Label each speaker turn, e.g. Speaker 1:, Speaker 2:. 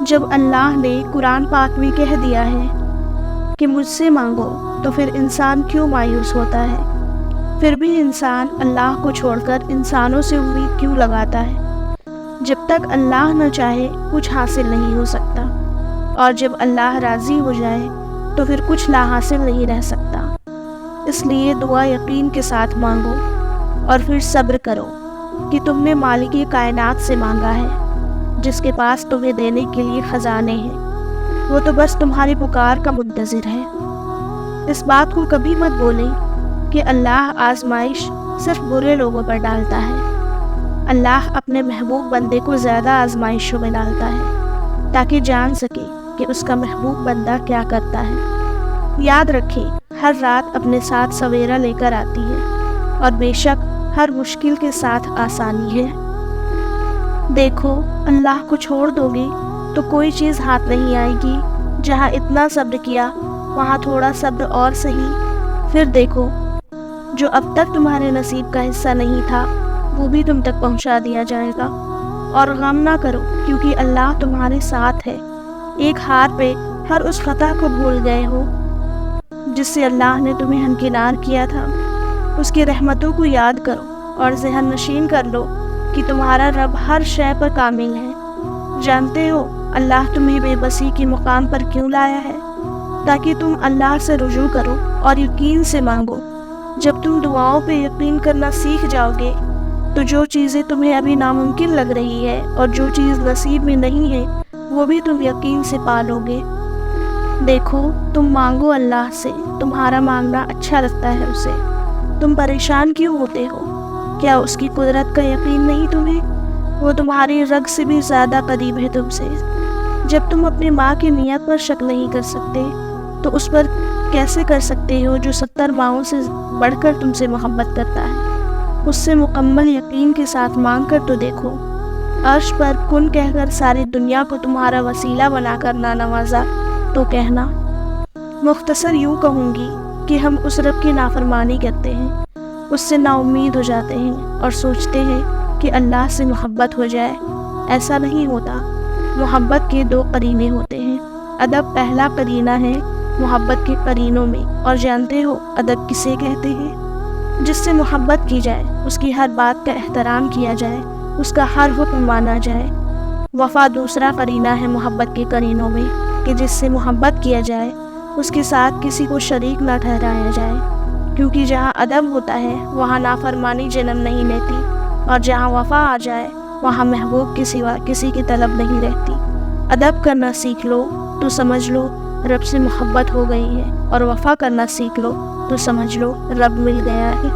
Speaker 1: جب اللہ نے قرآن پاک میں کہہ دیا ہے کہ مجھ سے مانگو تو پھر انسان کیوں مایوس ہوتا ہے؟ پھر بھی انسان اللہ کو چھوڑ کر انسانوں سے امید کیوں لگاتا ہے؟ جب تک اللہ نہ چاہے کچھ حاصل نہیں ہو سکتا، اور جب اللہ راضی ہو جائے تو پھر کچھ لا حاصل نہیں رہ سکتا۔ اس لیے دعا یقین کے ساتھ مانگو اور پھر صبر کرو کہ تم نے مالک کائنات سے مانگا ہے، جس کے پاس تمہیں دینے کے لیے خزانے ہیں۔ وہ تو بس تمہاری پکار کا منتظر ہے۔ اس بات کو کبھی مت بولیں کہ اللہ آزمائش صرف برے لوگوں پر ڈالتا ہے۔ اللہ اپنے محبوب بندے کو زیادہ آزمائشوں میں ڈالتا ہے تاکہ جان سکے کہ اس کا محبوب بندہ کیا کرتا ہے۔ یاد رکھیں، ہر رات اپنے ساتھ سویرا لے کر آتی ہے، اور بے شک ہر مشکل کے ساتھ آسانی ہے۔ دیکھو، اللہ کو چھوڑ دو گے تو کوئی چیز ہاتھ نہیں آئے گی۔ جہاں اتنا صبر کیا وہاں تھوڑا صبر اور صحیح۔ پھر دیکھو، جو اب تک تمہارے نصیب کا حصہ نہیں تھا وہ بھی تم تک پہنچا دیا جائے گا۔ اور غم نہ کرو، کیونکہ اللہ تمہارے ساتھ ہے۔ ایک ہار پہ ہر اس خطا کو بھول گئے ہو جس سے اللہ نے تمہیں ہمکنار کیا تھا۔ اس کی رحمتوں کو یاد کرو اور ذہن نشین کر لو کہ تمہارا رب ہر شے پر کامل ہے۔ جانتے ہو اللہ تمہیں بے بسی کے مقام پر کیوں لایا ہے؟ تاکہ تم اللہ سے رجوع کرو اور یقین سے مانگو۔ جب تم دعاؤں پہ یقین کرنا سیکھ جاؤ گے تو جو چیزیں تمہیں ابھی ناممکن لگ رہی ہے اور جو چیز نصیب میں نہیں ہے وہ بھی تم یقین سے پالو گے۔ دیکھو، تم مانگو اللہ سے، تمہارا مانگنا اچھا لگتا ہے اسے۔ تم پریشان کیوں ہوتے ہو؟ کیا اس کی قدرت کا یقین نہیں تمہیں؟ وہ تمہاری رگ سے بھی زیادہ قریب ہے تم سے۔ جب تم اپنی ماں کی نیت پر شک نہیں کر سکتے تو اس پر کیسے کر سکتے ہو جو 70 ماؤں سے بڑھ کر تم سے محبت کرتا ہے؟ اس سے مکمل یقین کے ساتھ مانگ کر تو دیکھو۔ عرش پر کن کہہ کر ساری دنیا کو تمہارا وسیلہ بنا کر نہ نوازا تو کہنا۔ مختصر یوں کہوں گی کہ ہم اس رب کی نافرمانی کرتے ہیں، اس سے نا امید ہو جاتے ہیں اور سوچتے ہیں کہ اللہ سے محبت ہو جائے۔ ایسا نہیں ہوتا۔ محبت کے 2 قرینے ہوتے ہیں۔ ادب پہلا قرینہ ہے محبت کے قرینوں میں، اور جانتے ہو ادب کسے کہتے ہیں؟ جس سے محبت کی جائے، اس کی ہر بات کا احترام کیا جائے، اس کا ہر حکم مانا جائے۔ وفا دوسرا قرینہ ہے محبت کے قرینوں میں، کہ جس سے محبت کیا جائے اس کے ساتھ کسی کو شریک نہ ٹھہرایا جائے، کیونکہ جہاں ادب ہوتا ہے وہاں نافرمانی جنم نہیں لیتی، اور جہاں وفا آ جائے وہاں محبوب کے سوا کسی کی طلب نہیں رہتی۔ ادب کرنا سیکھ لو تو سمجھ لو رب سے محبت ہو گئی ہے، اور وفا کرنا سیکھ لو تو سمجھ لو رب مل گیا ہے۔